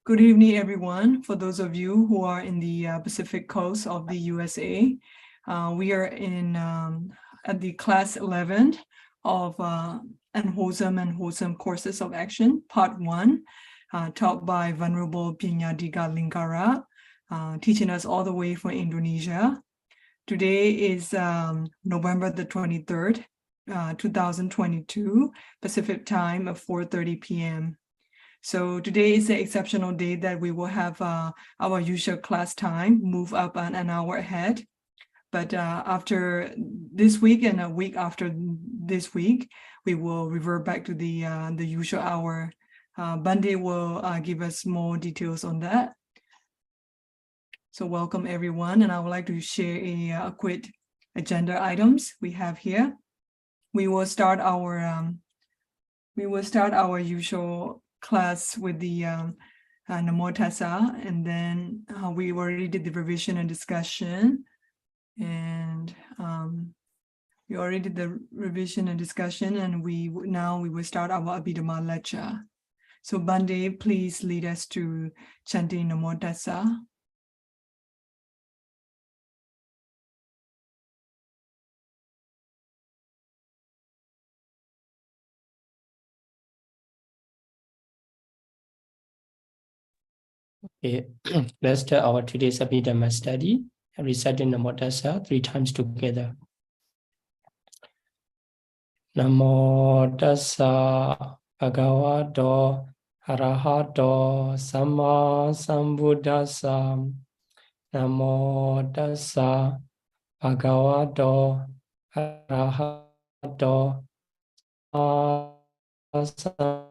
Good evening, everyone. For those of you who are in the Pacific coast of the USA, we are in at the class 11 of Unwholesome and Wholesome Courses of Action, part 1, taught by Venerable Pinyadika Lingkara, teaching us all the way from Indonesia. Today is November the 23rd, 2022, Pacific time of 4:30 p.m. So today is an exceptional day that we will have our usual class time move up an hour ahead. But after this week and a week after this week, we will revert back to the usual hour. Bhante will give us more details on that. So welcome everyone, and I would like to share a quick agenda items we have here. We will start our usual class with the Namo Tassa, and then we already did the revision and discussion, and we already did the revision and discussion, and now we will start our Abhidhamma Lecture. So Bhante, please lead us to chanting Namo Tassa. Okay, let's start our today's Abhidhamma study and reciting Namo Tassa 3 times together. Namo Tassa Bhagavato Arahato Samma Sambuddhassa. Namo Tassa Bhagavato Arahato Samma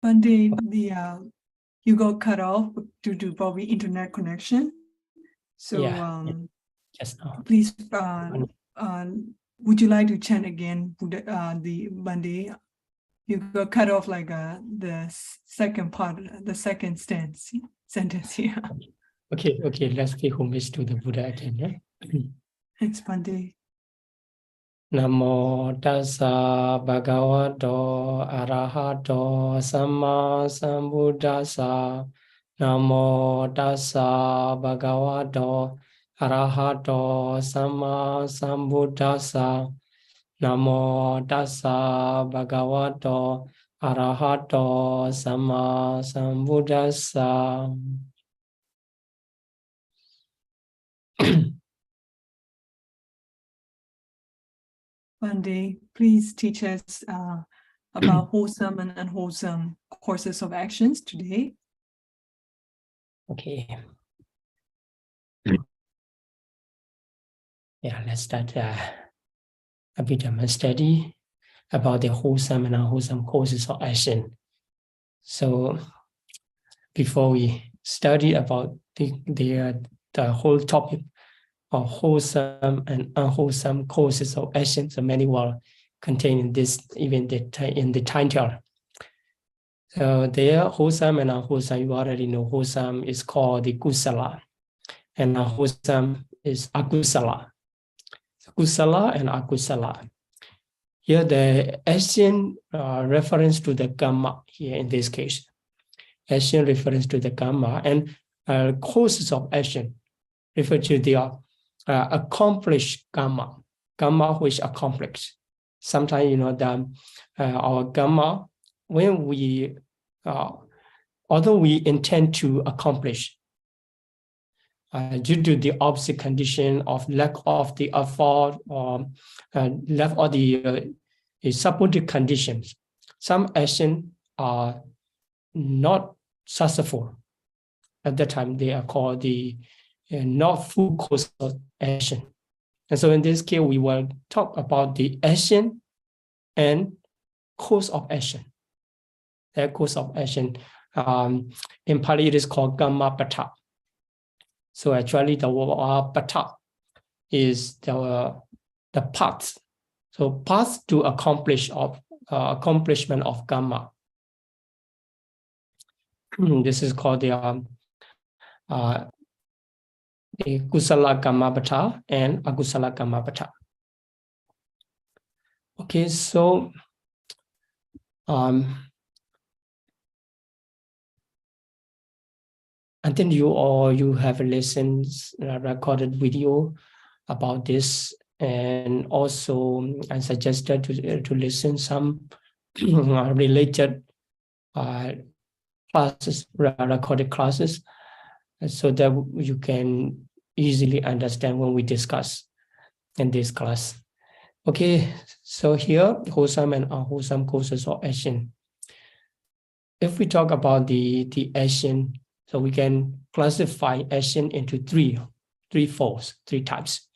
Bhante, you got cut off due to probably internet connection. So just now. Please, would you like to chant again the Bhante? You got cut off like the second part, the second sentence here. Okay, let's pay homage to the Buddha again. Yeah? Thanks, Bhante. Namo Tassa Bhagavato Arahato Samma Sambuddhassa. Namo Tassa Bhagavato Arahato Samma Sambuddhassa. Namo Tassa Bhagavato Arahato Samma Sambuddhassa. Bhante, please teach us about wholesome and unwholesome courses of actions today. Okay. Yeah, let's start Abhidhamma study about the wholesome and unwholesome courses of action. So before we study about the whole topic of wholesome and unwholesome courses of action, so many will contain in this, even in the title. So there, wholesome and unwholesome, you already know wholesome is called the kusala, and unwholesome is akusala. Kusala and akusala. Here the action reference to the karma here in this case. Action reference to the karma, and courses of action refer to the accomplished karma, karma which accomplished. Sometimes, you know, our karma, when we, although we intend to accomplish, due to the opposite condition of lack of the effort or lack of the supportive conditions, some actions are not successful. At that time, they are called the not full course of action. And so in this case, we will talk about the action and course of action. That course of action, in Pali, it is called Kamma Pata. So actually, the word Pata is the path. So path to accomplishment of Kamma. This is called the Kusala Kammapata and Akusala Kammapata. Okay, so I think you have listened recorded video about this, and also I suggested to listen some related classes, recorded classes, so that you can easily understand when we discuss in this class. Okay, so here, wholesome and unwholesome courses of action. If we talk about the action, so we can classify action into three types.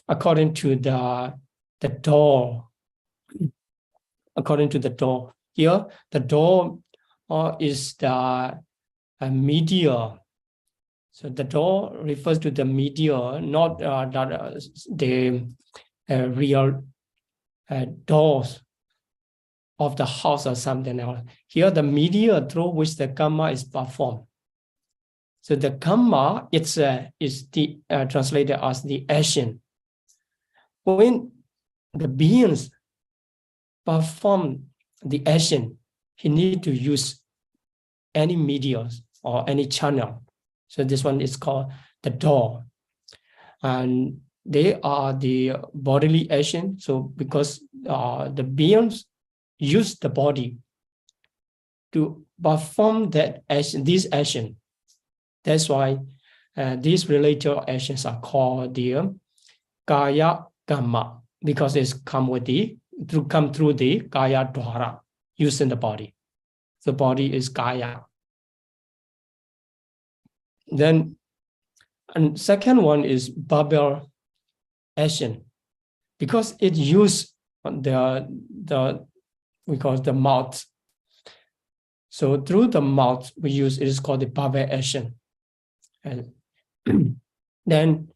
According to the door, here, the door is the media. So the door refers to the media, not the real doors of the house or something else. Here, the media through which the Kamma is performed. So the Kamma is translated as the action. When the beings perform the action, he need to use any media or any channel. So this one is called the door. And they are the bodily action. So because the beings use the body to perform that action, this action, that's why these related actions are called the Kaya Kamma, because it's come through the Kaya Dwara, using the body. The body is Kaya. Then, and second one is Babel action, because it uses we call it the mouth. So through the mouth we use, it is called the Babel action. And then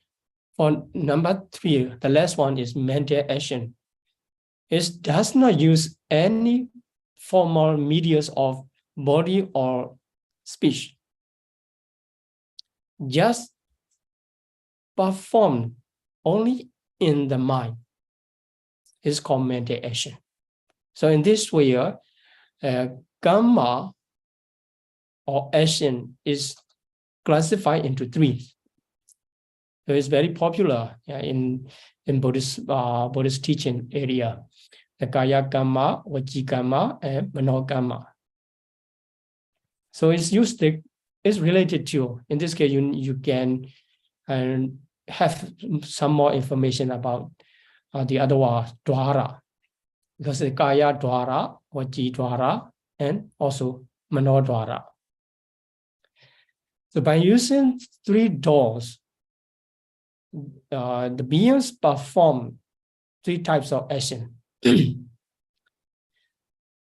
for number 3, the last one is mental action. It does not use any formal medias of body or speech. Just perform only in the mind. It's called mental action. So in this way, Kamma or action is classified into 3. So it's very popular in Buddhist teaching area. The Kaya Kamma, Vaci Kamma, and Mano Kamma. So it's related to, in this case, you can have some more information about the other one, Dwara, because the Kaya Dwara, Vaci Dwara, and also Mano Dwara. So by using 3 doors, the beings perform 3 types of action.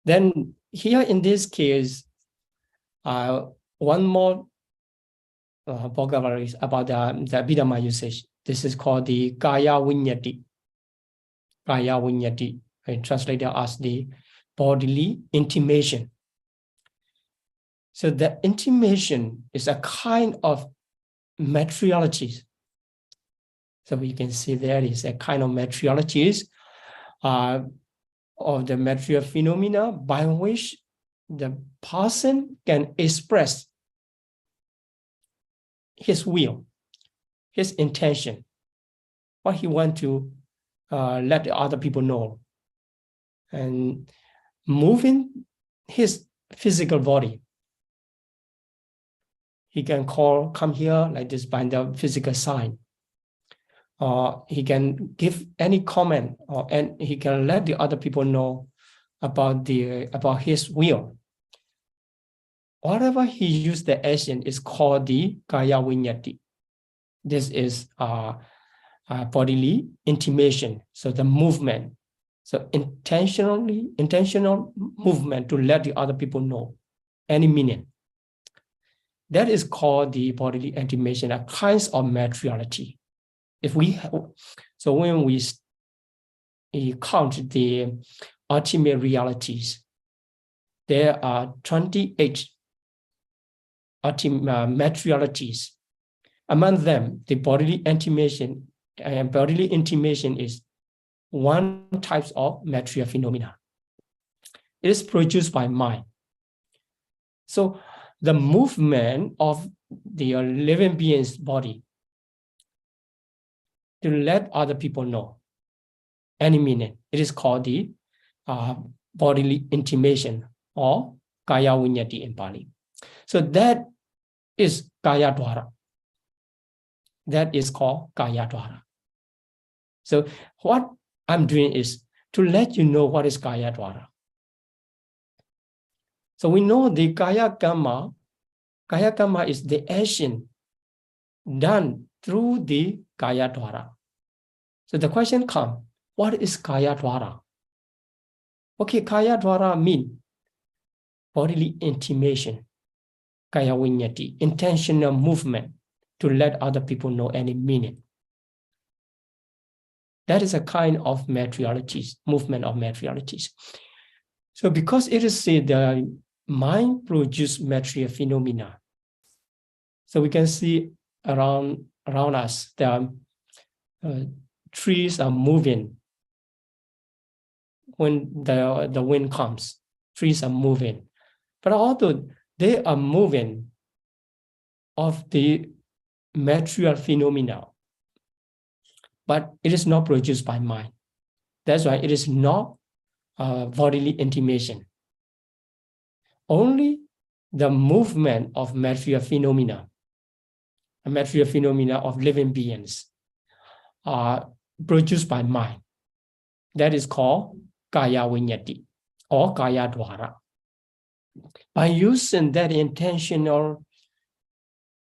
Then here in this case, one more vocabulary about the Abhidhamma usage. This is called the Kaya Viññati. Kaya Viññati, translated as the bodily intimation. So the intimation is a kind of materialities. So we can see there is a kind of materialities of the material phenomena by which the person can express his will, his intention, what he wants to let the other people know, and moving his physical body. he can call, come here like this by the physical sign. Or he can give any comment, and he can let the other people know about his will. Whatever he used the action is called the kaya viññati. This is bodily intimation. So the movement. So intentional movement to let the other people know any meaning. That is called the bodily intimation, a kind of materiality. If we have, so when we count the ultimate realities, there are 28 ultimate materialities. Among them, the bodily intimation is one type of material phenomena. It is produced by mind. So the movement of the living being's body to let other people know any meaning, it is called the bodily intimation or kaya viññati in Pali. So that is kaya dwara. That is called kaya dwara. So what I'm doing is to let you know what is kaya dwara. So we know the kaya karma. Kaya karma is the action done through the kaya dwara. So the question comes, what is kaya dwara? Okay, kaya dwara means bodily intimation, kaya viññati, intentional movement to let other people know any meaning. That is a kind of materialities, movement of materialities. So because it is the mind produces material phenomena, so we can see around us, the trees are moving. When the wind comes, trees are moving. But although they are moving of the material phenomena, but it is not produced by mind. That's why it is not bodily intimation. Only the movement of material phenomena of living beings are produced by mind. That is called kaya viññati or kaya dwara. By using that intentional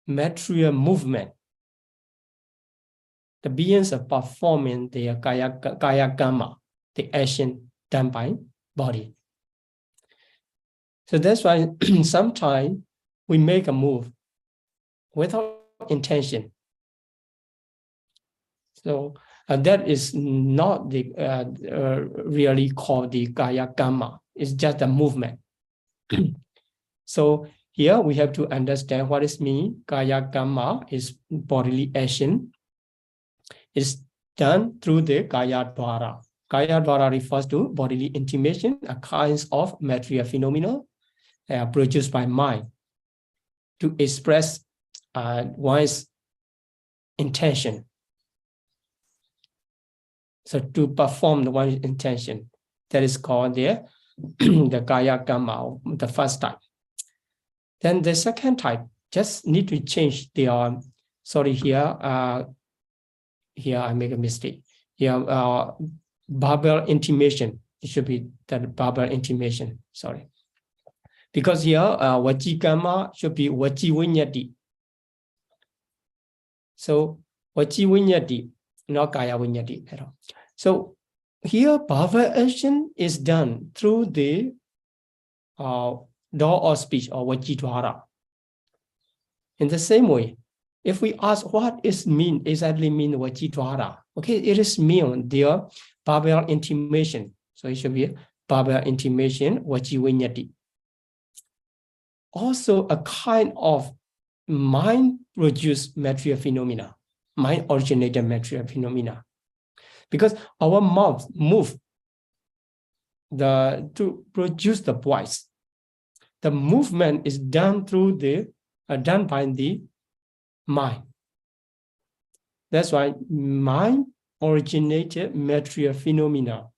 material movement, the beings are performing their kaya karma, the action done by body. So that's why sometimes we make a move without intention. So that is not the really called the kaya karma. It's just a movement. So here we have to understand what it means. Kaya karma is bodily action. It's done through the kaya dwara. Kaya dwara refers to bodily intimation, a kind of material phenomena produced by mind to express one's intention. So to perform one's intention, that is called the kaya karma, the first type. Then the second type, just need to change the, sorry, here I make a mistake. Here, verbal intimation, it should be that verbal intimation, sorry. Because here, vaci karma should be vaci viññati. So, vaci viññati, not kaya viññati at all. So, here, verbal action is done through the door of speech or vaci dwara. In the same way, if we ask what is exactly mean vaci dwara, okay, it is mean their verbal intimation. So it should be verbal intimation, vaci viññati. Also a kind of mind-produced material phenomena, mind-originated material phenomena. Because our mouth move to produce the voice. The movement is done through done by the mind. That's why mind-originated material phenomena.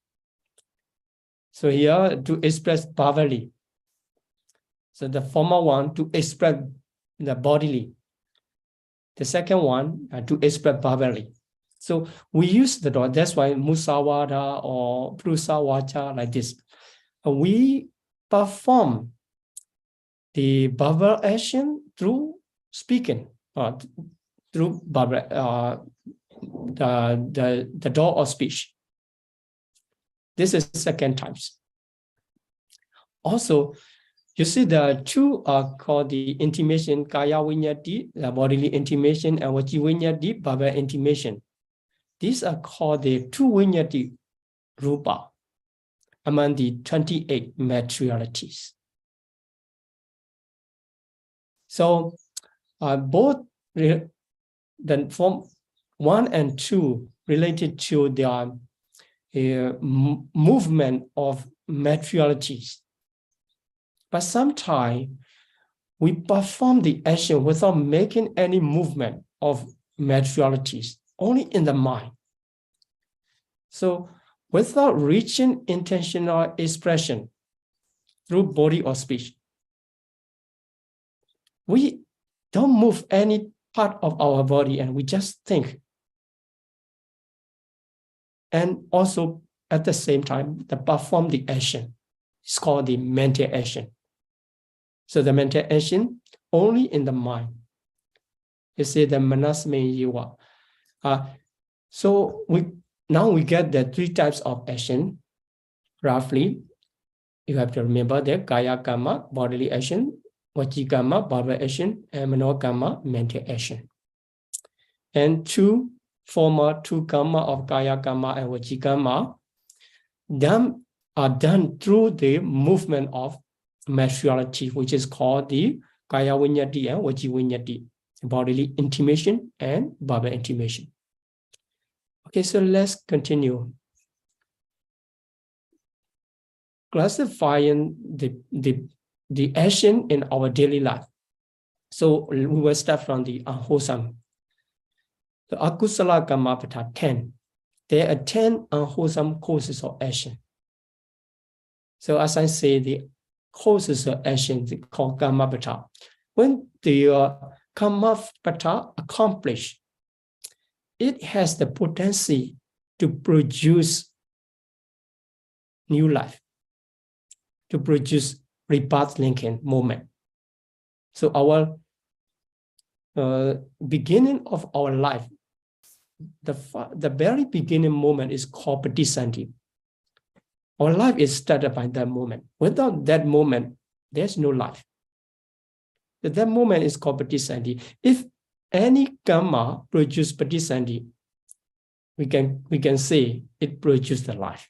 So here to express verbally. So the former one to express the bodily. The second one, to express verbally. So we use the door. That's why Musawada or Prusawacha like this. We perform the verbal action through speaking, through verbal, the door of speech. This is second types. Also, you see the two are called the intimation, kaya vinyati, the bodily intimation, and vachi vinyati, verbal intimation. These are called the two vinyati rupa among the 28 materialities. So both the form 1 and 2 related to the movement of materialities. But sometimes we perform the action without making any movement of materialities, only in the mind. So without reaching intentional expression through body or speech, we don't move any part of our body and we just think. And also at the same time, perform the action. It's called the mental action. So the mental action only in the mind. You see the manasme yiva. So now we get the three types of action. Roughly, you have to remember that kaya karma, bodily action, vachi karma, verbal action, and mano karma, mental action. And two karma of kaya karma and vachi karma are done through the movement of materiality, which is called the kaya vinyati and vachi vinyati, bodily intimation and verbal intimation. Okay, so let's continue. Classifying the action in our daily life. So we will start from the unwholesome. The akusala karma pata 10. There are 10 unwholesome causes of action. So as I say, the causes of action called karma pata. When the karma pata accomplished, it has the potency to produce new life, to produce rebirth linking moment. So our beginning of our life, the very beginning moment is called Paṭisanti. Our life is started by that moment. Without that moment, there's no life. That moment is called Paṭisanti. If any karma produces Paṭisanti, we can say it produced the life.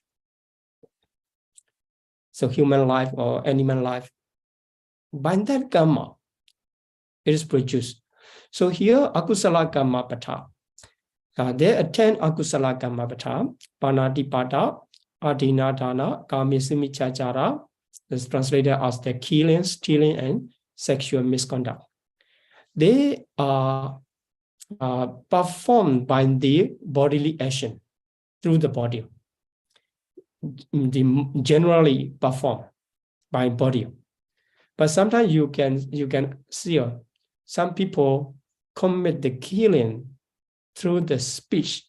So human life or animal life, by that karma, it is produced. So here, akusala karma pata. There are 10 akusala karma pata. Paṭipatti, adinadana, kamisimichachara. Is translated as the killing, stealing, and sexual misconduct. They are performed by the bodily action through the body. Generally performed by body. But sometimes you can see some people commit the killing through the speech,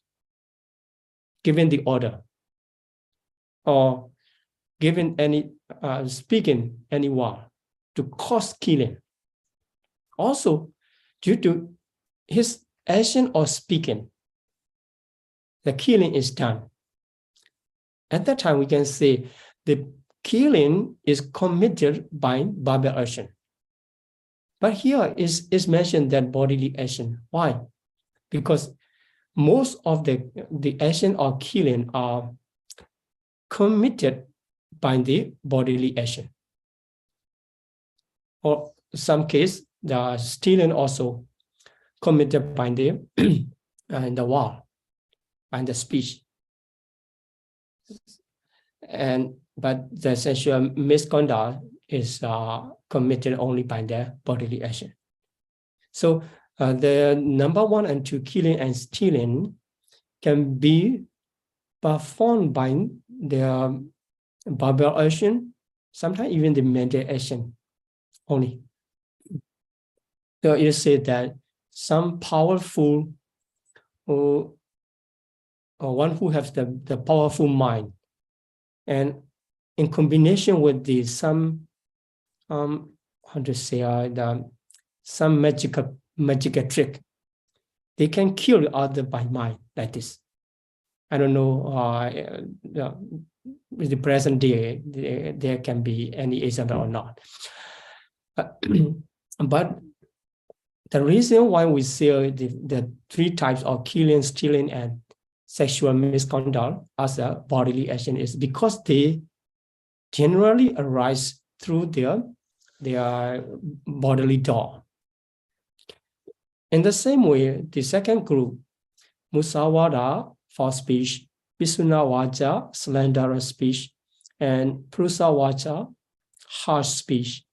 giving the order, or giving any speaking any word to cause killing. Also, due to his action or speaking, the killing is done. At that time, we can say the killing is committed by verbal action. But here is mentioned that bodily action. Why? Because most of the action or killing are committed by the bodily action. Or some case, the stealing also committed by the in the word and the speech. But the sexual misconduct is committed only by the bodily action. So the number 1 and 2, killing and stealing, can be performed by the verbal action, sometimes even the mental action only. So it said that some powerful or one who has the powerful mind, and in combination with the some how to say some magical trick, they can kill other by mind like this. I don't know with the present day there can be any example or not. But the reason why we say the three types of killing, stealing, and sexual misconduct as a bodily action is because they generally arise through their bodily door. In the same way, the second group, musawada, false speech, pisuna vaja, slanderous speech, and prusa vaja, harsh speech,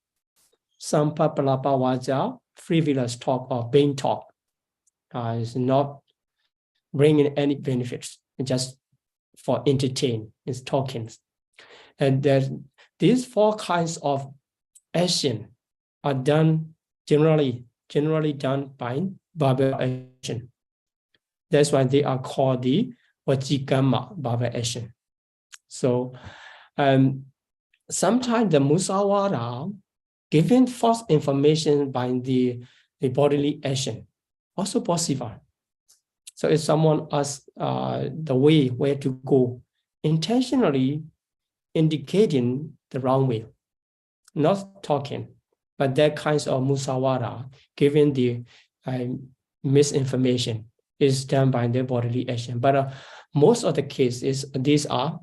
sampapalapa vaja, frivolous talk or vain talk, is not bringing any benefits, just for entertain, it's talking. And these four kinds of action are done generally done by verbal action. That's why they are called the vajikama, verbal action. So sometimes the musawada, giving false information by the bodily action, also possible. So if someone asks the way where to go, intentionally indicating the wrong way, not talking, but that kinds of musawada, giving the misinformation, is done by their bodily action. But most of the cases, these are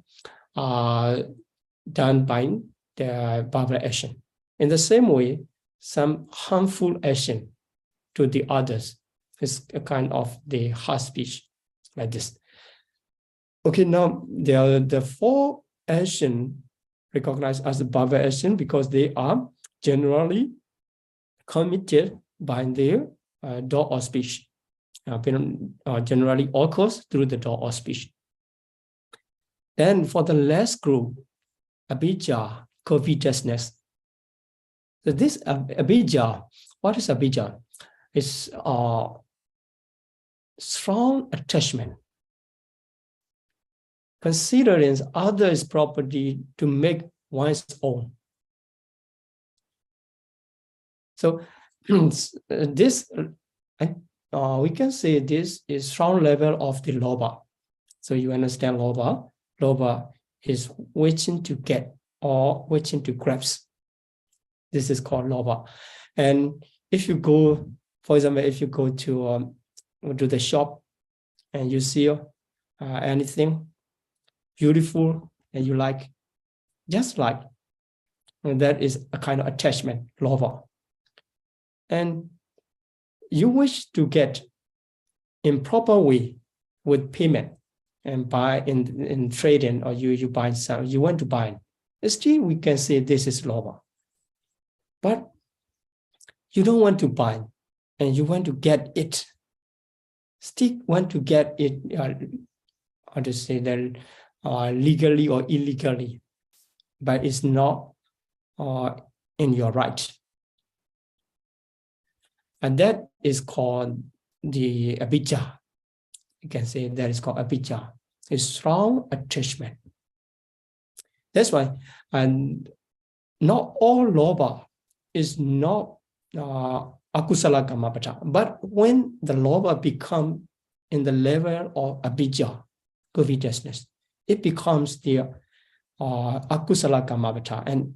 done by the verbal action. In the same way, some harmful action to the others is a kind of the harsh speech, like this. Okay, now there are the four actions recognized as the verbal action because they are generally committed by the door of speech. Generally occurs through the door of speech. Then for the last group, abhijja, covetousness. So this abhijja, what is abhijja? It's strong attachment, considering others' property to make one's own. So this, we can say this is strong level of the lobha. So you understand lobha? Lobha is wishing to get or wishing to grasp. This is called lobha. And if you go, for example, if you go to the shop and you see anything beautiful and you like, just like, and that is a kind of attachment, lobha. And you wish to get in proper way with payment and buy in trading, or you buy some, you want to buy. Still, we can say this is lobha. But you don't want to buy and you want to get it. Still want to get it, how to say that, legally or illegally, but it's not in your right. And that is called the abhijja. You can say that is called abhijja. It's strong attachment. That's why, and not all lobha is not akusala kamapata. But when the lobha become in the level of abhijja, covetousness, it becomes the akusala kamapata and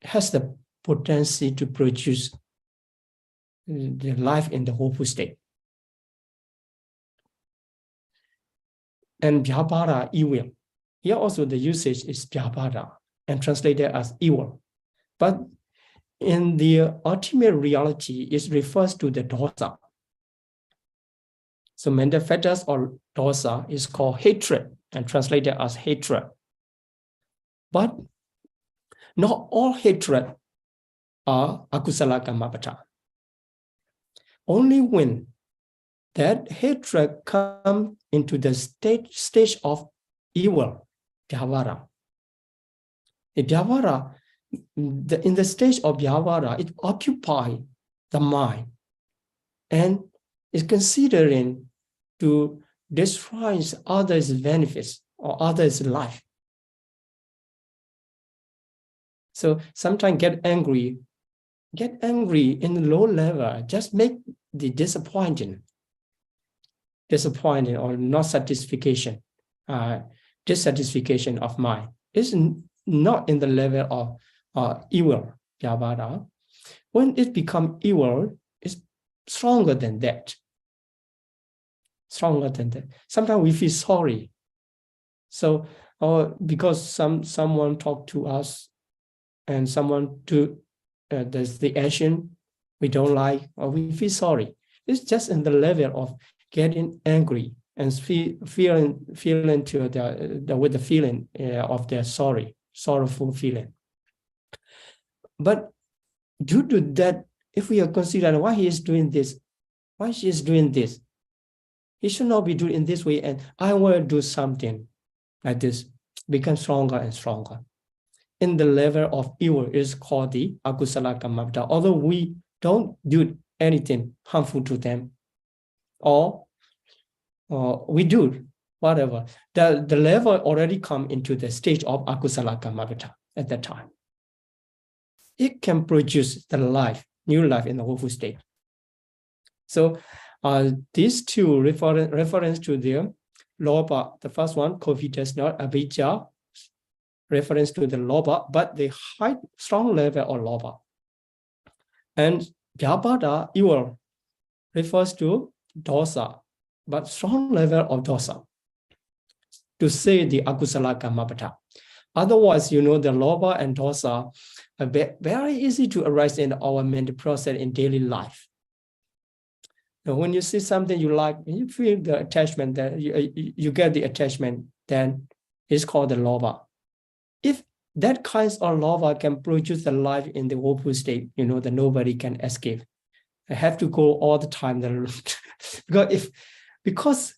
has the potency to produce the life in the hopeful state. And vyabhara, evil. Here also the usage is vyabhara and translated as evil. But in the ultimate reality, it refers to the dosa. So mental fetters or dosa is called hatred and translated as hatred. But not all hatred are akusala kamapata. Only when that hatred comes into the stage of evil, vyavara. The vyavara, in the stage of vyavara, it occupies the mind and is considering to destroy others' benefits or others' life. So sometimes get angry in the low level, just make the disappointing or not satisfaction, dissatisfaction of mind. It's not in the level of evil, Vyavada. When it becomes evil, it's stronger than that. Stronger than that. Sometimes we feel sorry. So, because someone talked to us and someone does the action we don't like, or we feel sorry. It's just in the level of getting angry and feeling to with the feeling of their sorrowful feeling. But due to that, if we are considering why he is doing this, why she is doing this, he should not be doing in this way, and I will do something like this, become stronger and stronger. In the level of evil is called the akusala kamavata. Although we don't do anything harmful to them, or we do whatever, the level already come into the stage of akusala kamavata at that time. It can produce the life, new life in the woeful state. So these two reference to the lobha. The first one, covetousness, not avijja, reference to the lobha, but the high, strong level of lobha. And vyabhada, evil, refers to dosa, but strong level of dosa, to say the akusala kamavata. Otherwise, the lobha and dosa are very easy to arise in our mental process in daily life. Now, when you see something you like, you feel the attachment, that you get the attachment, then it's called the lobha. If that kind of lobha can produce the life in the woeful state, that nobody can escape. I have to go all the time. Because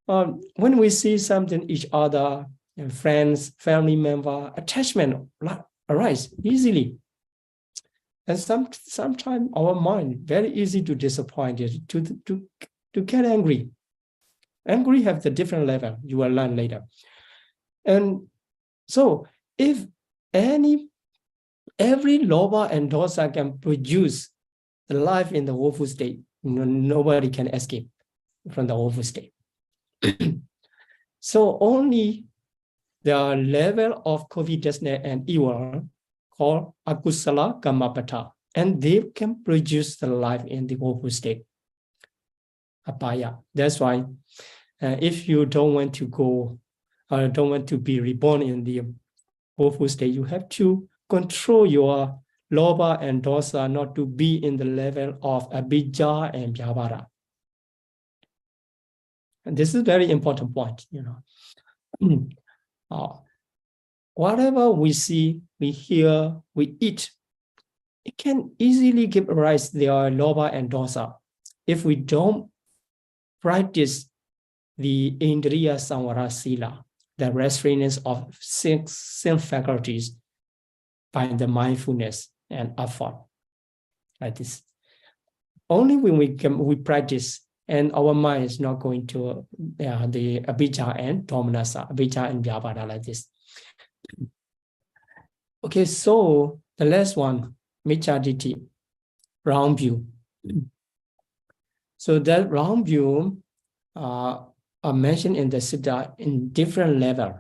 when we see something, each other, and friends, family member, attachment arise easily. And sometimes our mind very easy to disappoint it, to get angry. Angry have the different level, you will learn later. And so if every lobha and dosa can produce the life in the woeful state, nobody can escape from the woeful state. So only the level of covetousness and evil called akusala kamapata, and they can produce the life in the woeful state, apaya. That's why if you don't want to go, or don't want to be reborn in the woeful state, you have to control your lobha and dosa not to be in the level of abhijja and vyavara. And this is a very important point, whatever we see, we hear, we eat, it can easily give rise to their lobha and dosa if we don't practice the indriya samvara sila, the restraints of sense faculties by the mindfulness and effort, like this. Only when we practice and our mind is not going to the abhijja and domanassa, abhijja and vyavada, like this. Okay, so the last one, micchaditthi, round view. So that round view are mentioned in the sutta in different level.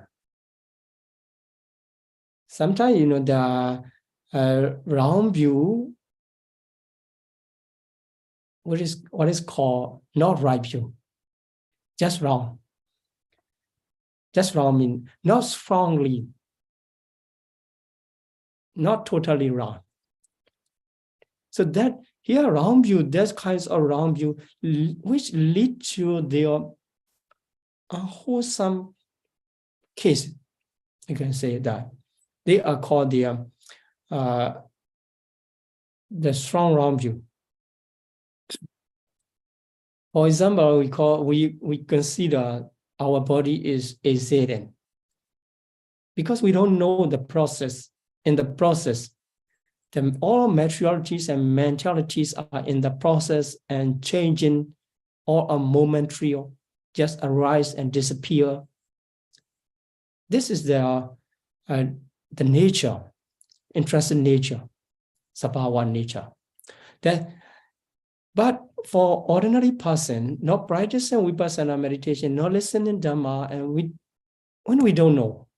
Sometimes, the round view, what is called not right view, just round. Just round means not strongly, not totally round. So that here round view, there's kinds of round view which lead to their unwholesome case. You can say that they are called the strong round view. For example, we consider our body is a Satan because we don't know the process. In the process, all materialities and mentalities are in the process and changing, all are momentary, just arise and disappear. This is the nature, interested nature, sabhava nature. But for ordinary person, not practicing vipassana meditation, not listening Dhamma, and when we don't know,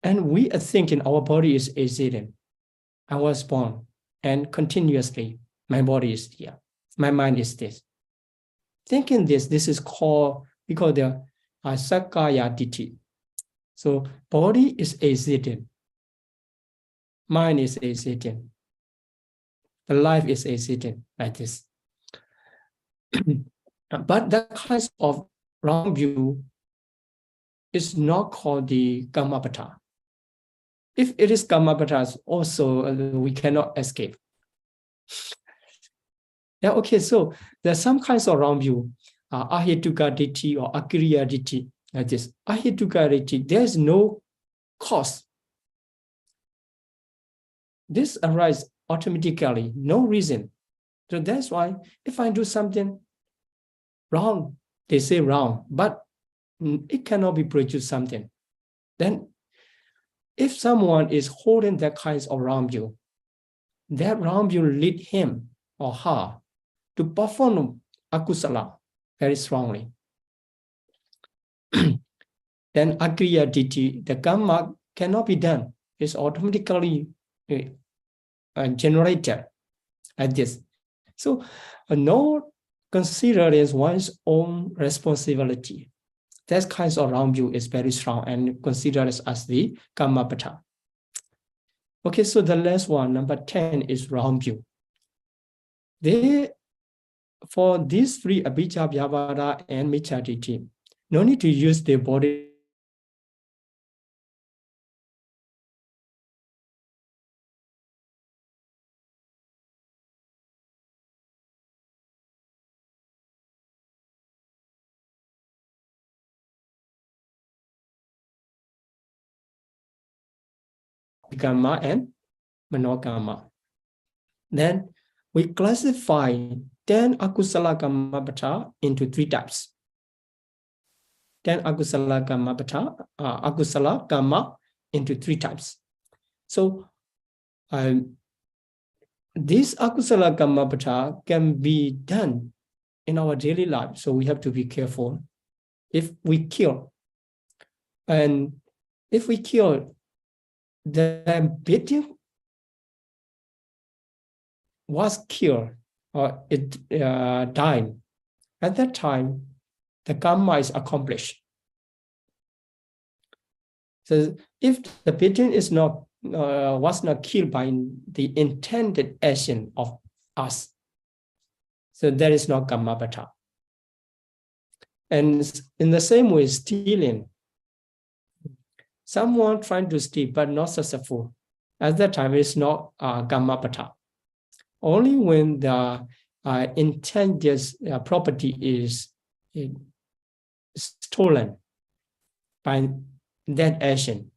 and we are thinking our body is accident. I was born, and continuously my body is here, my mind is this. Thinking this is called, we call the Sakkaya Ditti. So body is accident, mind is accident, the life is accident, like this. But that kind of wrong view is not called the Kammapata. If it is Kammapata, also we cannot escape. Yeah, okay, so there's some kinds of wrong view, Ahituka Ditti or Akiriya Ditti, like this. Ahituka Ditti, there is no cause. This arises automatically, no reason. So that's why if I do something wrong, they say wrong, but it cannot be produced something. Then if someone is holding that kinds of wrong view, that wrong view lead him or her to perform akusala very strongly. Then akriya ditti, the karma cannot be done. It's automatically generated like this. So no considering one's own responsibility. That kind of wrong view is very strong and considered as the Kammapata. Okay, so the last one, number 10, is wrong view. For these three, Abhijja, Vyavada, and Micchaditi, no need to use their body Kamma and Manokamma. Then we classify 10 akusala kammapata into 3 types. 10 akusala kammapata, akusala kamma into 3 types. So this akusala kammapata can be done in our daily life. So we have to be careful. If we kill, the victim was killed or it died, at that time, the karma is accomplished. So if the victim is not was not killed by the intended action of us, so there is no kammapata. And in the same way, stealing. Someone trying to steal but not successful. At that time, it's not kammapata. Only when the intended property is stolen by that action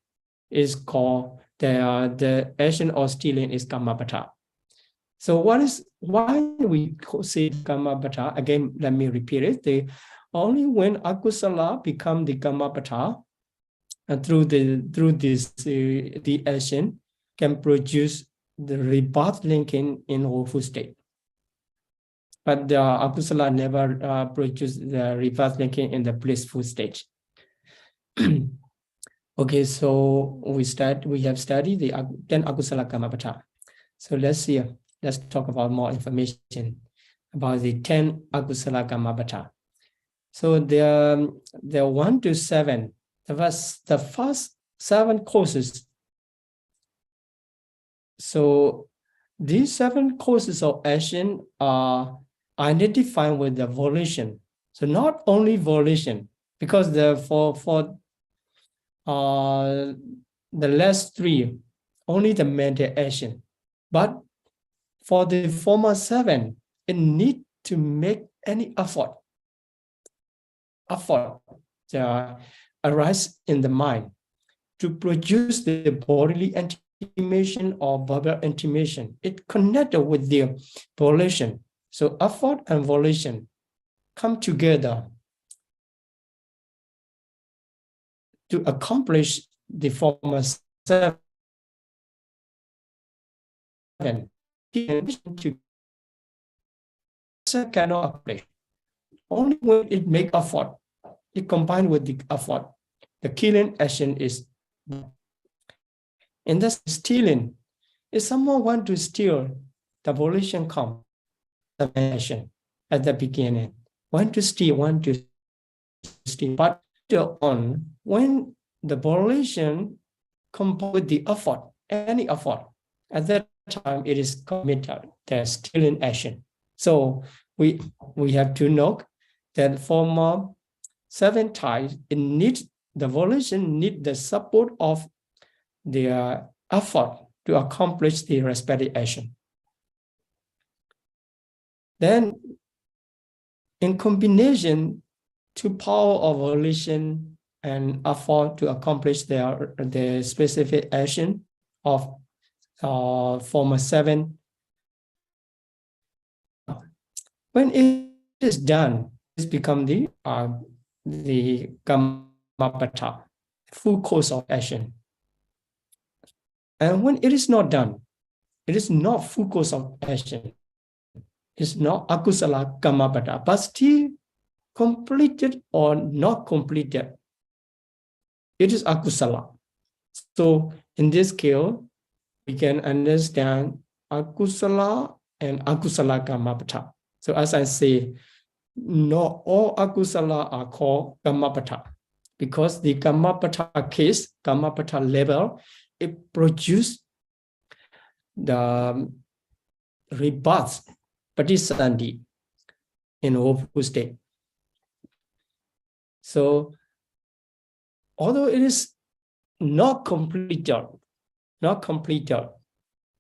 is called the action of stealing is kammapata. So why we say kammapata? Again, let me repeat it. Only when akusala become the kammapata, and through this the action can produce the rebirth linking in awful state. But the akusala never produce the rebirth linking in the blissful state. Okay, so we have studied the 10 akusala kammapata. So let's talk about more information about the 10 akusala kammapata. So there are 1 to 7. The first 7 courses. So these 7 courses of action are identified with the volition. So not only volition, because for the last 3, only the mental action. But for the former 7, it need to make any effort arise in the mind to produce the bodily entity intimation or verbal intimation. It connected with the volition. So effort and volition come together to accomplish the former 7. Cannot accomplish. Only when it make effort, it combined with the effort, the killing action is. And that's stealing. If someone want to steal, the volition comes, the action at the beginning. Want to steal. But later on, when the volition combined with the effort, any effort, at that time it is committed, the stealing action. So we have to note that former 7 types, it needs the volition need the support of their effort to accomplish the respective action. Then, in combination, 2 power of volition and effort to accomplish the specific action of former 7. When it is done, it's become the Kammapada, full course of action. And when it is not done, it is not full course of action. It's not akusala kammapada, but still completed or not completed. It is akusala. So in this case, we can understand akusala and akusala kammapada. So as I say, not all akusala are called kammapada, because the kammapada case, kammapada level, it produces the rebirth, patisandi, in woeful state. So, although it is not completed,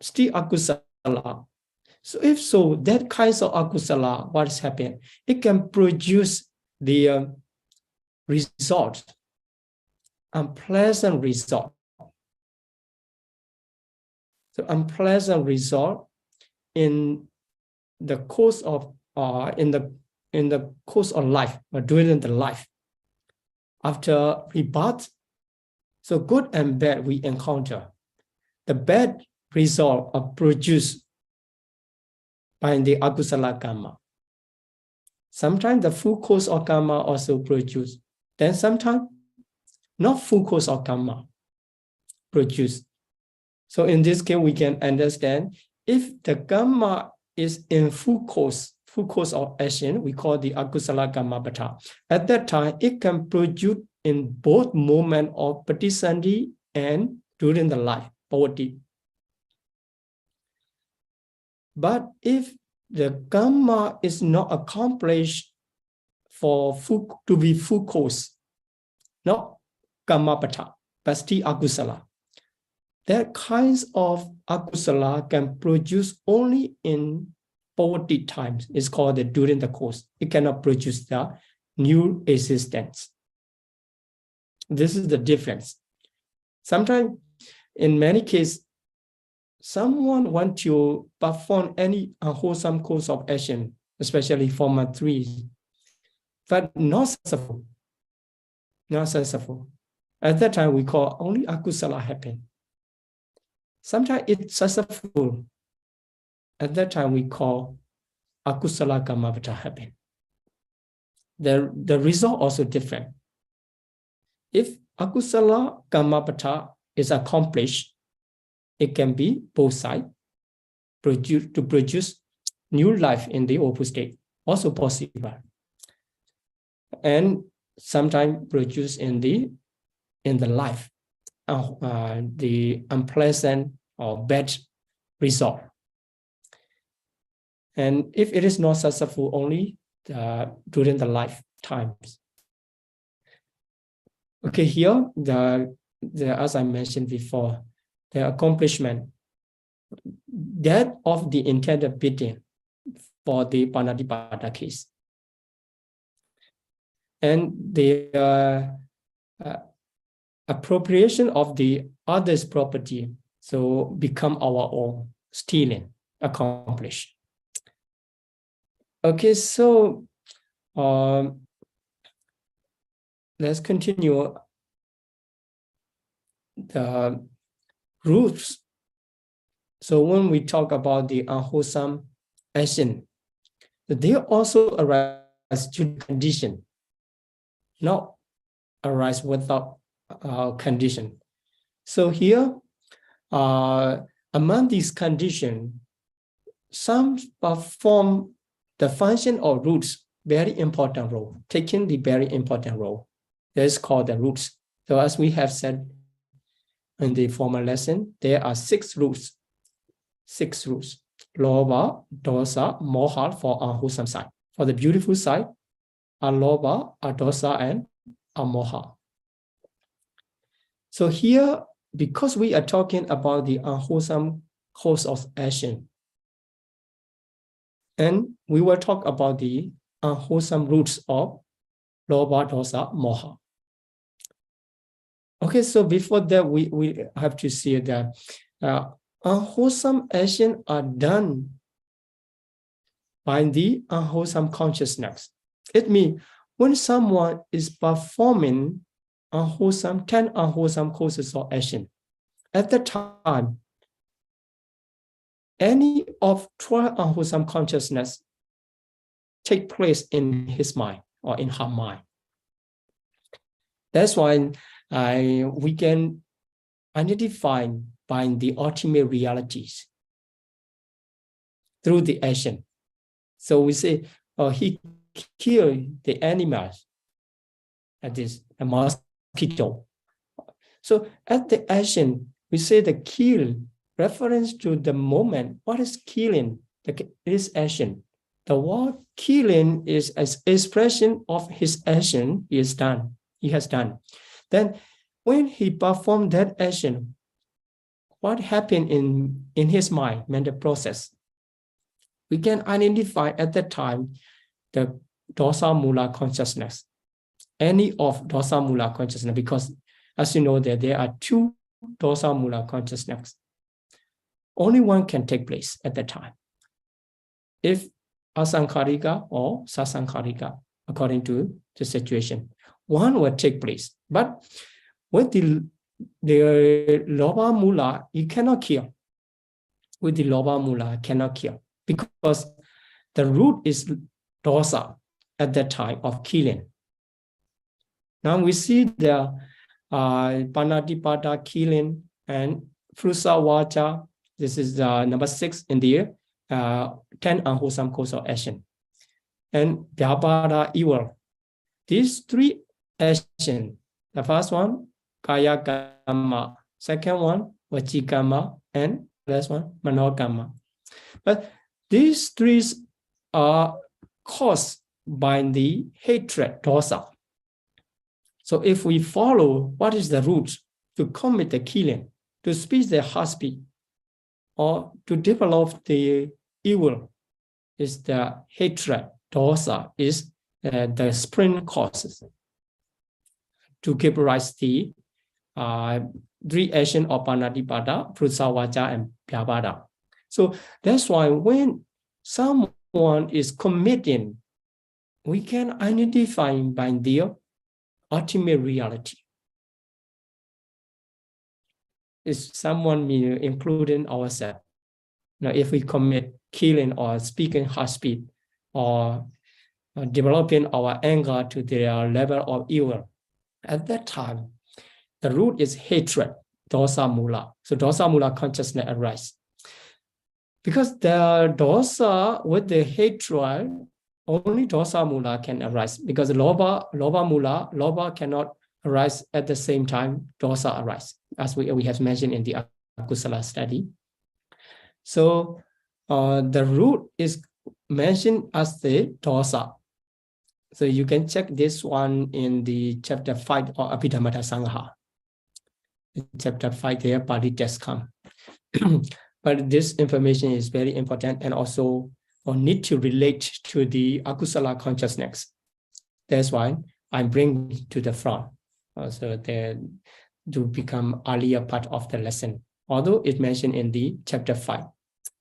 still akusala. So if so, that kinds of akusala, what is happening? It can produce the result, unpleasant result. So unpleasant result in the course of in the course of life, or during the life. After rebirth, so good and bad we encounter. The bad result are produced by the akusala karma. Sometimes the full course of karma also produced. Then sometimes not full course of karma produced. So in this case, we can understand if the karma is in full course of action, we call the akusala kammapada. At that time, it can produce in both moment of patisandi and during the life, Paṭipatti. But if the karma is not accomplished to be full course, not kammapada, but still akusala, that kinds of akusala can produce only in Paṭipatti times. It's called during the course. It cannot produce the new existence. This is the difference. Sometimes, in many cases, someone wants to perform any unwholesome course of action, especially former 3, but not successful. Not successful. At that time, we call only akusala happen. Sometimes it's successful. At that time, we call akusala kammapada happen. The result also different. If akusala kammapada is accomplished, it can be both sides, to produce new life in the opposite state, also possible. And sometimes produce in the life, the unpleasant or bad result. And if it is not successful, only during the lifetimes. Okay, here, as I mentioned before, the accomplishment, that of the intended bidding for the Paṭipada case. And the appropriation of the other's property. So become our own, stealing, accomplish. Okay, so let's continue the roots. So when we talk about the unwholesome action, they also arise due to condition, not arise without condition. So here, among these conditions, some perform the function of roots, very important role, taking the very important role. That is called the roots. So as we have said in the former lesson, there are 6 roots. 6 roots. Lobha, dosa, moha for unwholesome side. For the beautiful side, alobha, adosa, and amoha. So here, because we are talking about the unwholesome course of action, and we will talk about the unwholesome roots of lobha, dosa, moha. Okay, so before that, we have to see that unwholesome action are done by the unwholesome consciousness. It means when someone is performing 10 unwholesome courses of action, at the time, any of 12 unwholesome consciousness take place in his mind or in her mind. That's why we can identify by the ultimate realities through the action. So we say, he killed the animals, that is a mosquito. So at the action, we say the kill, reference to the moment. What is killing? This action. The word killing is an expression of his action he has done. Then when he performed that action, what happened in his mind, mental process? We can identify at that time the dosa mula consciousness, any of dosa mula consciousness, because as you know that there are 2 dosa mula consciousness. Only one can take place at that time. If asankharika or sasankharika, according to the situation, one will take place. But with the lobha mula, you cannot kill. With the lobha mula, cannot kill, because the root is dosa at that time of killing. Now we see the Paṭipatti killing and Frusa Vacha. This is number 6 in the 10 unwholesome course of action. And Vyapada evil. These 3 actions, the first one, Kaya Kamma, second one, Vachikamma, and last one, Manokamma. But these 3 are caused by the hatred, dosa. So if we follow what is the root to commit the killing, to speak the heartbeat, or to develop the evil, is the hatred, dosa, is the spring causes to give rise to the 3 actions of Paṭipatti, Prusavacha, and Vyapada. So that's why when someone is committing, we can identify by their ultimate reality. Is someone including ourselves? Now, if we commit killing or speaking high speed or developing our anger to their level of evil, at that time, the root is hatred, dosa mula. So dosa mula consciousness arises. Because the dosa with the hatred, only dosa mula can arise. Because lobha mula, lobha cannot arise at the same time dosa arise, as we have mentioned in the akusala study. So the root is mentioned as the dosa. So you can check this one in the chapter 5 or Abhidhamma Sangha. In chapter 5 there, Pali text come. But this information is very important and also need to relate to the akusala consciousness. That's why I'm bringing to the front. So they do become earlier part of the lesson although it's mentioned in the chapter 5.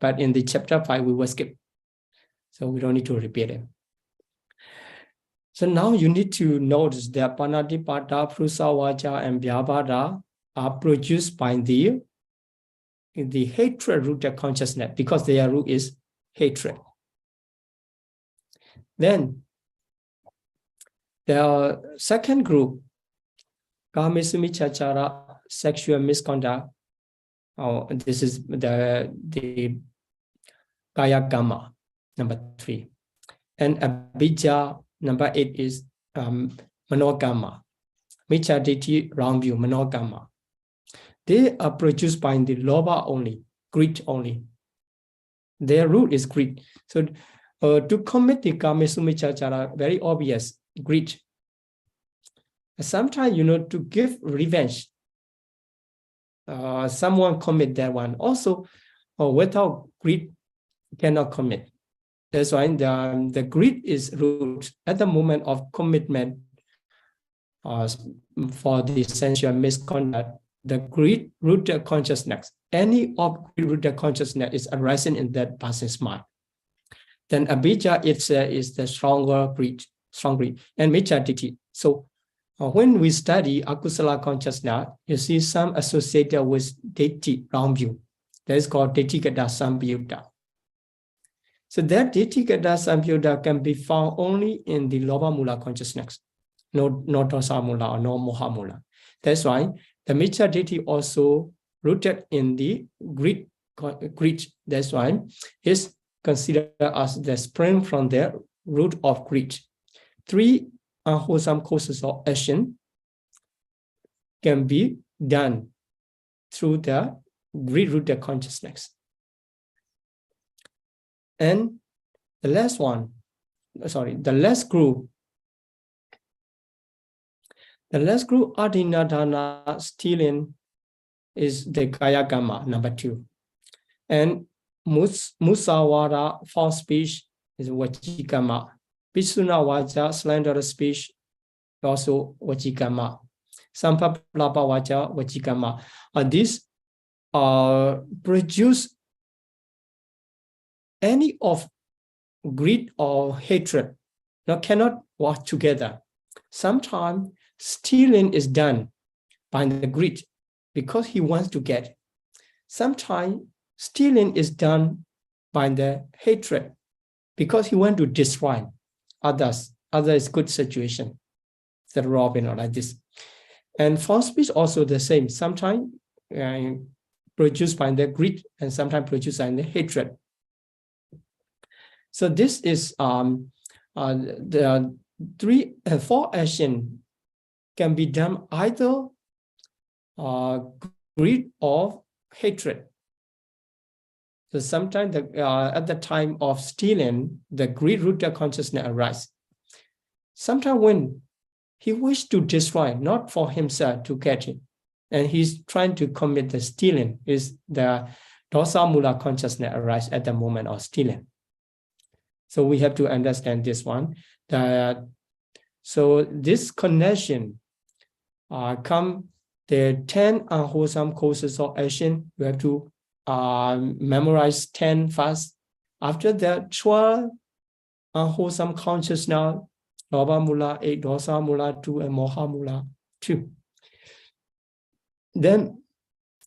But in the chapter 5, we will skip. So we don't need to repeat it. So now you need to notice that Paṭipatti, Prusawaja, and Vyavada are produced by the hatred-rooted consciousness, because their root is hatred. Then the second group, Kamisumichachara, sexual misconduct. Oh, this is the Kaya Gamma, number 3. And Abhijja, number 8 is Manogama. Miccha Ditti, wrong view, Manogama. They are produced by the Lobha only, greed only. Their root is greed. So to commit the Kamisumichachara, very obvious, greed. Sometimes, to give revenge, someone commit that one. Also, without greed, cannot commit. That's why the greed is root at the moment of commitment for the sensual misconduct. The greed rooted consciousness, any of greed rooted consciousness is arising in that person's mind. Then Abhijja is the stronger greed, strong greed, and Miccha Ditti. So when we study akusala consciousness, you see some associated with Ditti, wrong view. That is called Ditthikata Samyutta. So that Ditthikata Samyutta can be found only in the Lobha Mula consciousness, no Dosa Mula or no Moha Mula. That's why the Miccha Ditti also rooted in the greed. That's why it's considered as the spring from the root of greed. 3 unwholesome causes of action can be done through the greed-rooted consciousness. And the last group, Adhinadana, stealing, is the Kaya Gamma, number 2. And Musawara, false speech, is Vajikama. Pisuna Vaja, slanderous speech, also Vajikama. Sampaplapa Vaja, Vajikama. These produce any of greed or hatred. Now cannot work together. Sometimes stealing is done by the greed because he wants to get. Sometimes stealing is done by the hatred because he wants to destroy others. Others good situation. The robbing or like this. And false speech also the same. Sometimes produced by the greed and sometimes produced by the hatred. So this is the 4 action can be done either greed or hatred. So sometimes at the time of stealing, the greed-rooted consciousness arises. Sometimes when he wishes to destroy, not for himself to get it, and he's trying to commit the stealing, is the dosa mula consciousness arise at the moment of stealing. So we have to understand this one. So this connection come the 10 unwholesome causes of action. We have to memorize 10 first. After that, 12 unwholesome consciousness, Lobha Mula 8, Dosa Mula 2, and Moha Mula 2. Then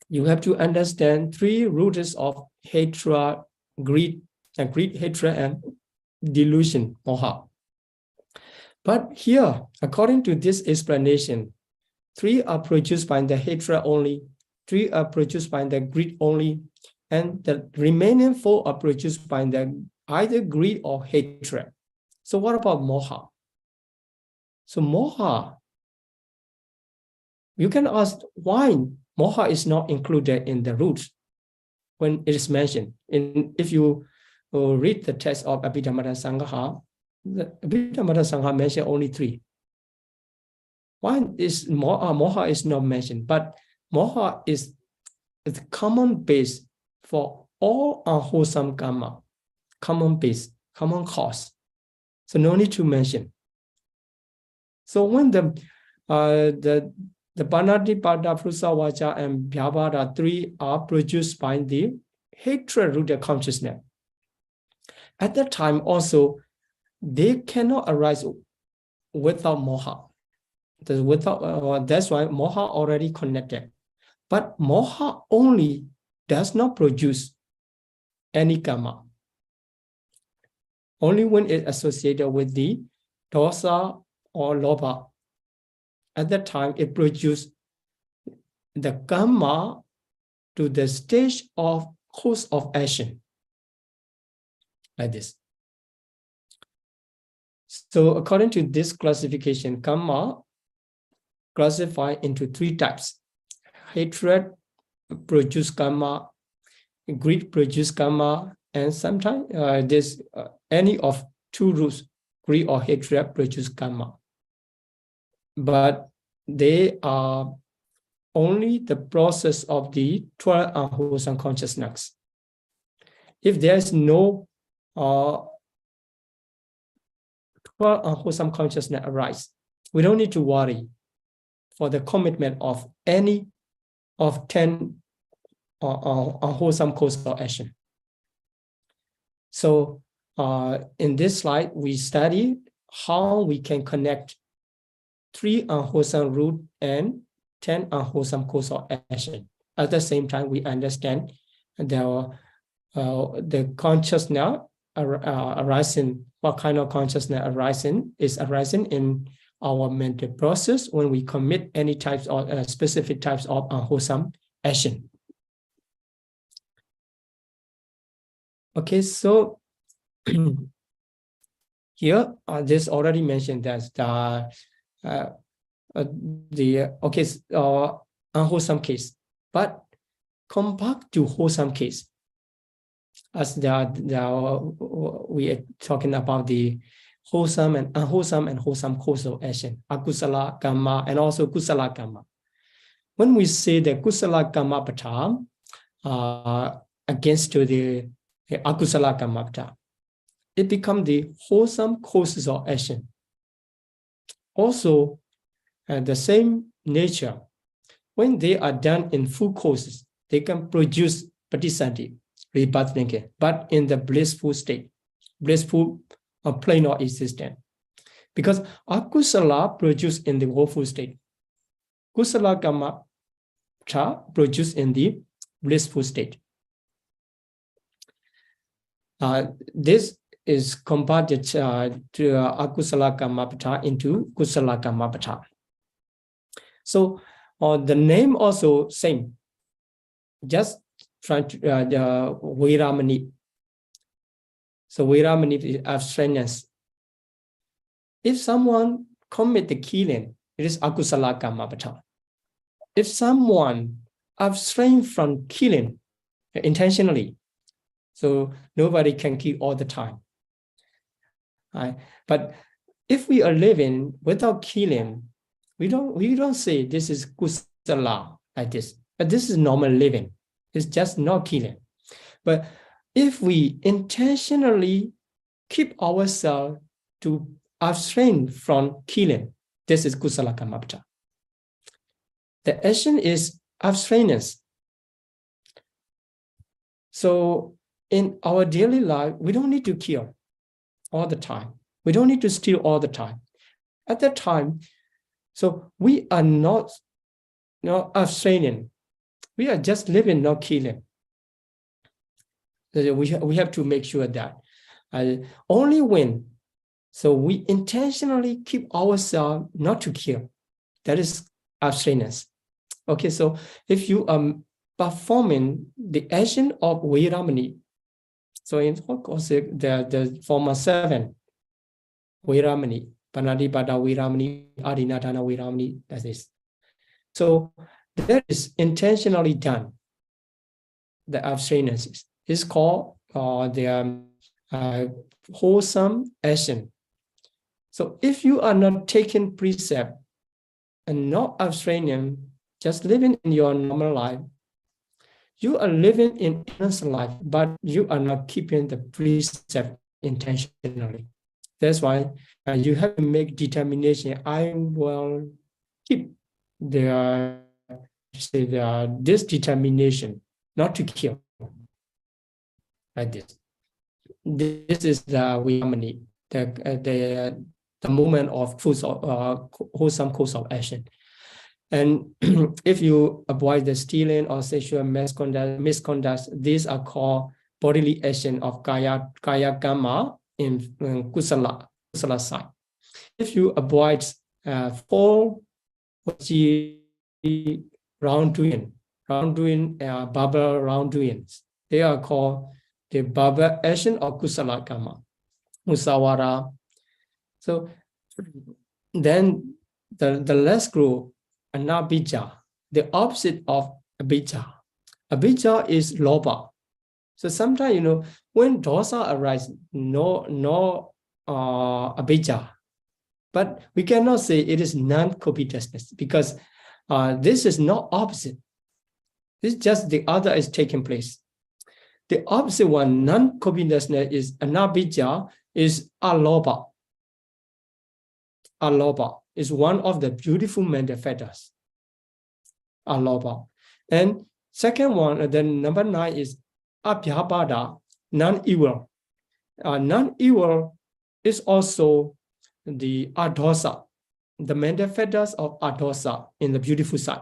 you have to understand 3 roots of hatred, greed, hatred, and delusion, Moha. But here, according to this explanation, 3 are produced by the hatred only, 3 are produced by the greed only, and the remaining 4 are produced by the either greed or hatred. So what about Moha? So Moha, you can ask why Moha is not included in the roots when it is mentioned. If you read the text of Abhidhamma Sangha, the Abhidhamma Sangha mentioned only 3. Why is Moha is not mentioned? But Moha is the common base for all unwholesome karma, common base, common cause. So no need to mention. So when the The Paṭipatti, Prusa, Vacha, and Vyavahara, three are produced by the hatred-rooted consciousness. At that time also, they cannot arise without moha. That's why moha already connected. But moha only does not produce any karma. Only when it's associated with the dosa or lobha. At that time, it produces the karma to the stage of course of action, like this. So according to this classification, karma classified into three types. Hatred produce karma, greed produce karma, and sometimes there's any of two roots, greed or hatred produce karma. But they are only the process of the 12 unwholesome consciousness. If there's no 12 unwholesome consciousness arise, we don't need to worry for the commitment of any of 10 unwholesome course of action. So in this slide, we study how we can connect 3 unwholesome root and 10 unwholesome course of action. At the same time, we understand the consciousness arising, what kind of consciousness arising is arising in our mental process when we commit any types of specific types of unwholesome action. Okay, so here this already mentioned that unwholesome case, but compared to wholesome case, as we are talking about the wholesome and wholesome course of action, akusala karma and also kusala karma. When we say the kusala karma pata against to the akusala karma pata, it becomes the wholesome courses of action. Also, the same nature, when they are done in full courses, they can produce patisati, rebirth thinking, but in the blissful state, blissful plane of existence. Because akusala produced in the woeful state, kusala karma produced in the blissful state. This is converted to akusala karma pata into kusala karma pata. So the name also same, just trying to Viramani. So Viramani is abstinence. If someone commit the killing, it is akusala karma pata. If someone abstain from killing intentionally, so nobody can kill all the time. But if we are living without killing, we don't say this is kusala like this, but this is normal living. It's just not killing. But if we intentionally keep ourselves to abstain from killing, this is kusala karma pata. The action is abstinence. So in our daily life, we don't need to kill all the time. We don't need to steal all the time. At that time, so we are not abstaining. We are just living, not killing. So we have to make sure that only when, so we intentionally keep ourselves not to kill, that is abstinence. Okay, so if you are performing the action of Viramani, so in the former 7, Viramani, Paṭivedha Viramani, Adinatana Viramani, that is. So that is intentionally done, the abstinences. It's called the wholesome action. So if you are not taking precept and not abstaining, just living in your normal life, you are living in innocent life, but you are not keeping the precept intentionally. That's why you have to make determination. I will keep their this determination not to kill, like this. This is the Vimamani, the movement of wholesome course of action. And if you avoid the stealing or sexual misconduct, these are called bodily action of kaya karma in kusala side. If you avoid four wrongdoing, baba wrongdoings, they are called the baba action of kusala karma, musawara. So then the last group, anabhija, the opposite of abhija. Abhija is lobha. So sometimes, when dosa arises, no abhija. But we cannot say it is non-covetousness because this is not opposite. This is just the other is taking place. The opposite one, non-covetousness, is anabhija, is alobha. Alobha is one of the beautiful mental fetters. Alobha. And second one, then number 9 is abhyabhada, non-evil. Non-evil is also the adosa, the mental fetters of adosa in the beautiful side.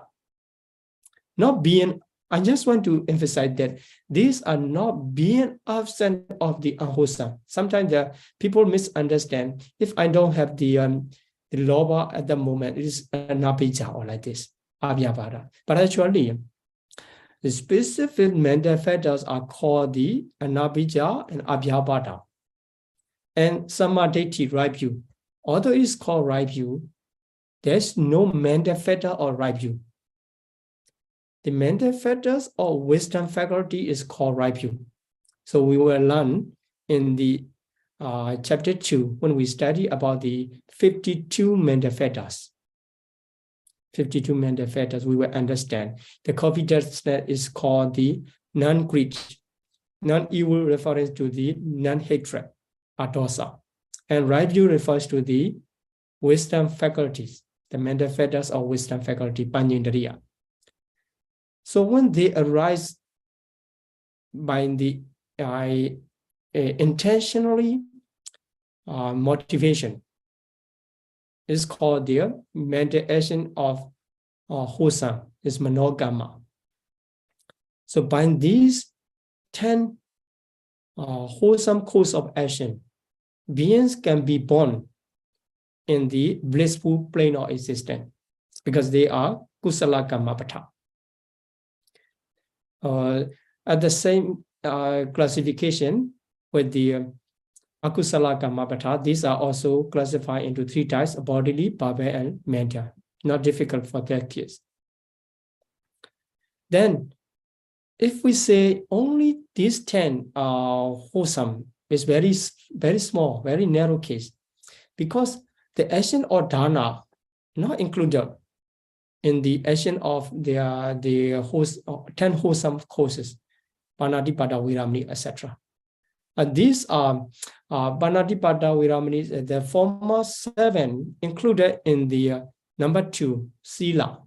Not being, I just want to emphasize that these are not being absent of the unwholesome. Sometimes the people misunderstand. If I don't have the lobha at the moment, it is anabhija or like this, abhyabhada. But actually, the specific mental fetters are called the anabhija and abhyabhada. And samadhi, right view. Although it's called right view, there's no mental fetter or right view. The mental fetters or wisdom faculty is called right view. So we will learn in the chapter 2 when we study about the 52 mental fetters. 52 mental fetters, we will understand. The covetousness is called the non-greed, non-evil refers to the non-hatred, adosa. And right view refers to the wisdom faculties, the mental fetters or wisdom faculty, panyindriya. So when they arise by the intentionally motivation, is called the mental action of wholesome, is manogama. So by these 10 wholesome course of action, beings can be born in the blissful plane of existence because they are kusala kamapata. At the same classification with the akusala kamapata, these are also classified into 3 types: bodily, bhava, and mental. Not difficult for that case. Then, if we say only these 10 are wholesome, it's very, very small, very narrow case, because the action or dana not included in the action of the 10 wholesome courses, Paṭipatti, Viramani, etc. These are Paṭipatti, Viramani, the former 7 included in the number 2, sila.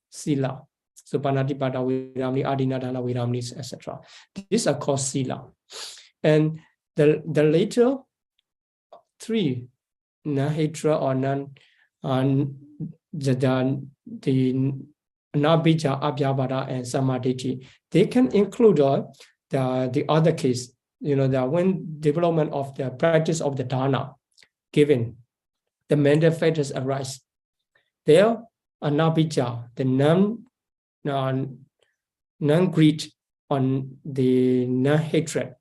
Sila. So Paṭipatti, Viramani, Adinadana, Viramani, etc. These are called sila. And the later 3, non-hatred or the nabhija, abhyabhada, and samadhi, they can include the other case, the when development of the practice of the dana given, the mental fetters arise. There, anabhija, the non-greed on the non-hatred,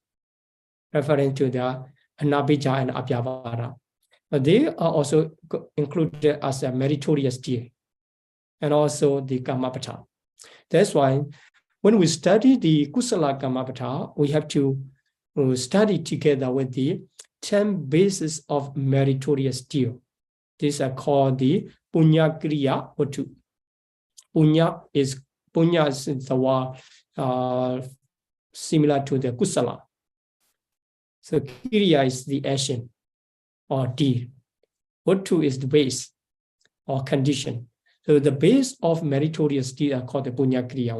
referring to the anabhija and abhyabhada. They are also included as a meritorious deed, and also the kamapata. That's why when we study the kusala kamapata, we have to study together with the 10 bases of meritorious deed. These are called the punya kriya vatu. Punya is the word similar to the kusala. So kriya is the action or deed. Vatu is the base or condition. So the base of meritorious deeds are called the Punya Kriya.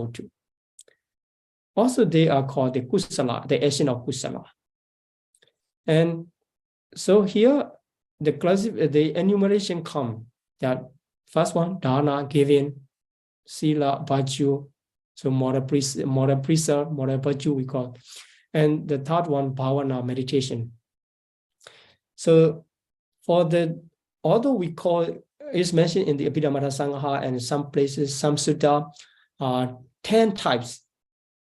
Also, they are called the Kusala, the action of Kusala. And so here, the enumeration come that first one, dana, giving, sila, virtue, so moral preserve, moral virtue we call. And the third one, bhavana, meditation. So for although we call, it's mentioned in the Abhidhamma Sangha and in some places, some sutta, 10 types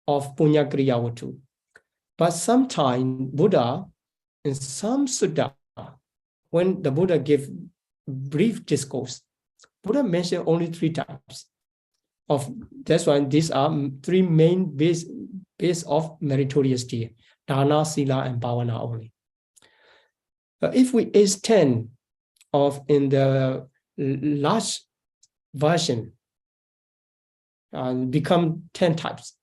of Punya Kriya Vatu. But sometimes Buddha, in some sutta, when the Buddha gave brief discourse, Buddha mentioned only 3 types of. That's why these are 3 main base of meritorious deed: dana, sila, and bhavana only. But if we extend in the large version, become 10 types.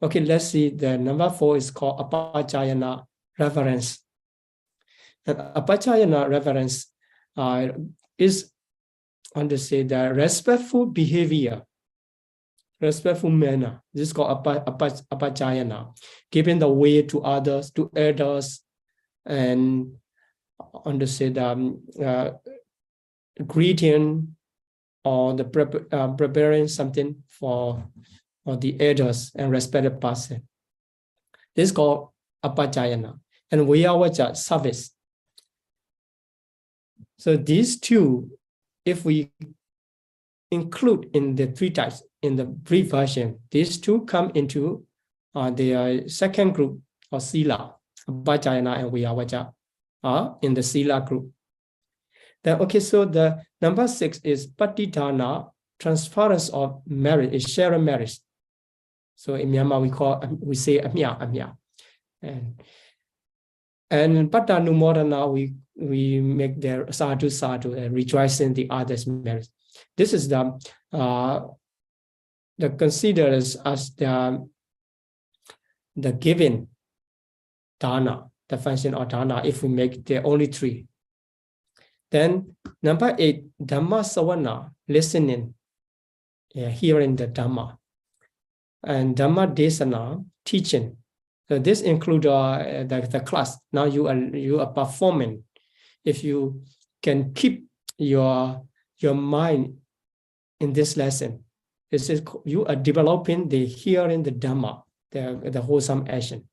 Okay, let's see. The number 4 is called apachayana reverence. And apachayana reverence is, the respectful behavior, respectful manner. This is called apachayana, giving the way to others, to elders, and greeting or the preparing something for the elders and respected person. This is called apachayana. And vayavaca, service. So these 2, if we include in the 3 types in the brief version, these 2 come into the second group of sila, apachayana and vayavaca are in the sila group. Then, okay, so the number 6 is patidana, transference of merit, is sharing merit. So in Myanmar we say amya. And patanumodana, we make the sadhu and rejoicing the others' merit. This is the considered as the giving dana, the function of dana, if we make the only 3. Then number 8, Dhamma Sawana, listening, hearing the Dhamma. And Dhamma Desana, teaching. So this includes the class. Now you are performing. If you can keep your mind in this lesson, this is, you are developing the hearing the Dhamma, the wholesome action.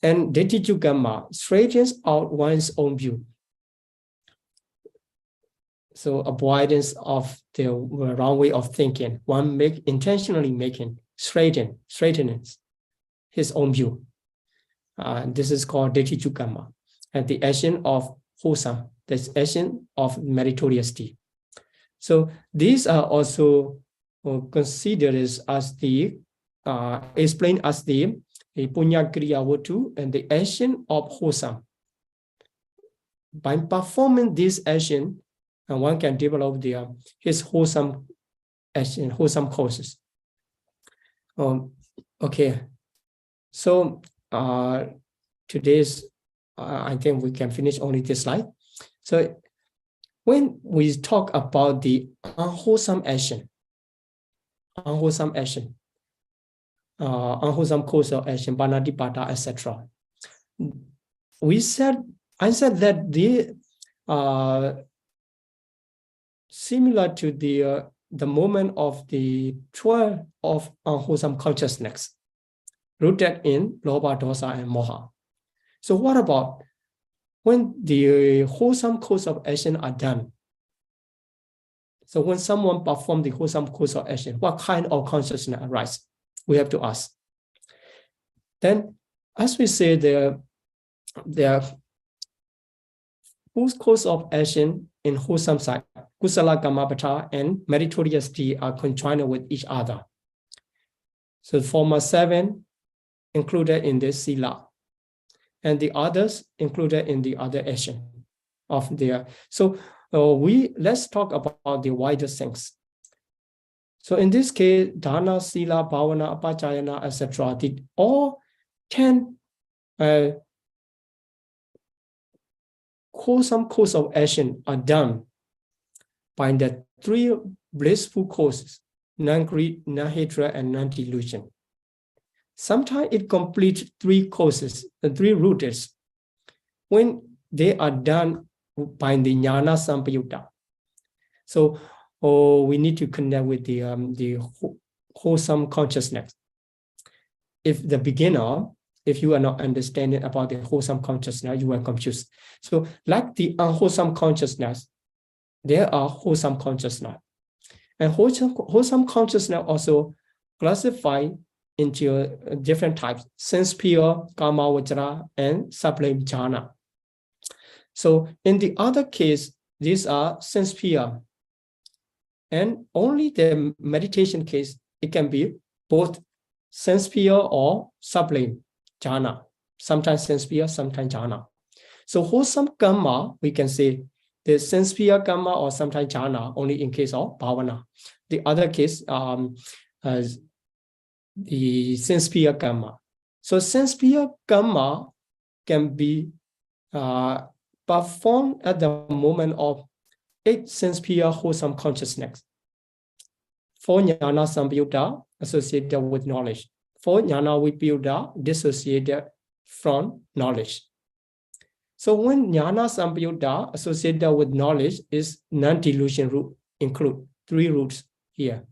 And Detichugama straightens out one's own view. So avoidance of the wrong way of thinking. One intentionally making straightening his own view. This is called Detichugama. And the action of wholesome, the action of meritorious deed. So these are also considered as the explained as the Punya Kriya Vatu and the action of wholesome. By performing this action, one can develop his wholesome action, wholesome causes. Okay, so today's I think we can finish only this slide. So when we talk about the unwholesome unwholesome cause of action, Paṭipada, etc. I said that they are similar to the moment of the 12 of unwholesome consciousness, rooted in Lobha, Dosa, and Moha. So what about when the wholesome cause of action are done? So when someone performs the wholesome cause of action, what kind of consciousness arises? We have to ask. Then, as we say, the whose cause of action in wholesome side, kusala kamapata and meritorious deed are conjoined with each other. So former 7 included in this sila, and the others included in the other action of their. So let's talk about the wider things. So in this case, dana, sila, bhavana, apachayana, etc. All 10 wholesome course of action are done. by the three blissful causes, non-greed, non-hatred, and non-delusion. Sometimes it completes three causes, the three roots, when they are done by the jnana sampayutta. So we need to connect with the wholesome consciousness. If the beginner, if you are not understanding about the wholesome consciousness, you are confused. So like the unwholesome consciousness, there are wholesome consciousness. And wholesome consciousness also classified into different types, sense pure, kama vajra, and sublime jhana. So in the other case, these are sense pure. And only the meditation case, it can be both sense pure or sublime jhana. Sometimes sense pure, sometimes jhana. So wholesome karma, we can say the sense pure karma or sometimes jhana, only in case of bhavana. The other case, the sense pure karma. So sense pure karma can be performed at the moment of 8 sense pure wholesome consciousness. 4 jnana sampayutta associated with knowledge. 4 jnana vipayutta dissociated from knowledge. So when jnana sampayutta associated with knowledge is non-delusion root, include 3 roots here.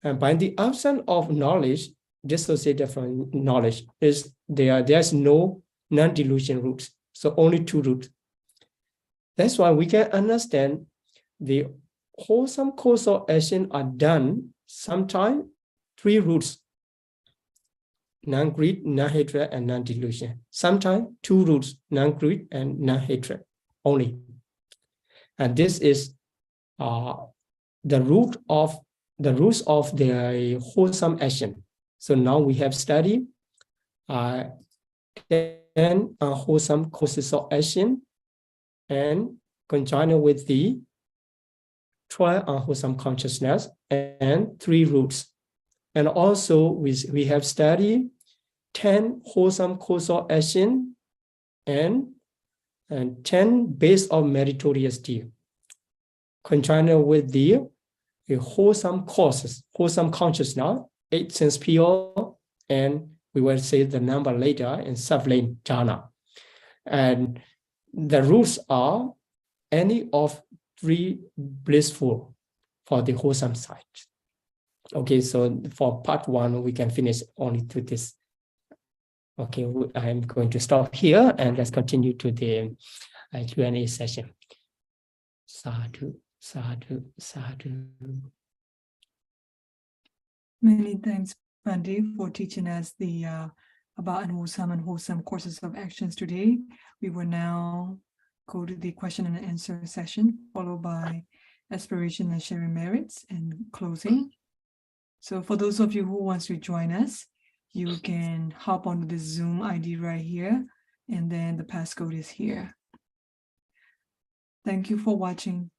And by the absence of knowledge, dissociated from knowledge, is there's no non-delusion roots. So only 2 roots. That's why we can understand the wholesome course of action are done sometimes 3 roots: non-greed, non-hatred, and non-delusion. Sometimes 2 roots: non-greed and non-hatred only. And this is the roots of the wholesome action. So now we have studied 10 wholesome causes of action, and conjoined with the 12 unwholesome consciousness and 3 roots. And also we have studied 10 wholesome causes of action and 10 base of meritorious deed, conjoined with the wholesome causes, wholesome consciousness, 8 sense pure, and we will say the number later in sublime jhana. And the roots are any of 3 blissful for the wholesome side. Okay, so for part 1, we can finish only to this. Okay, I'm going to stop here and let's continue to the Q&A session. Sadhu, sadhu, sadhu. Many thanks, Bhante, for teaching us about unwholesome and wholesome courses of actions today. We will now go to the question and answer session, followed by aspiration and sharing merits and closing. So for those of you who wants to join us, you can hop onto the Zoom ID right here, and then the passcode is here. Thank you for watching.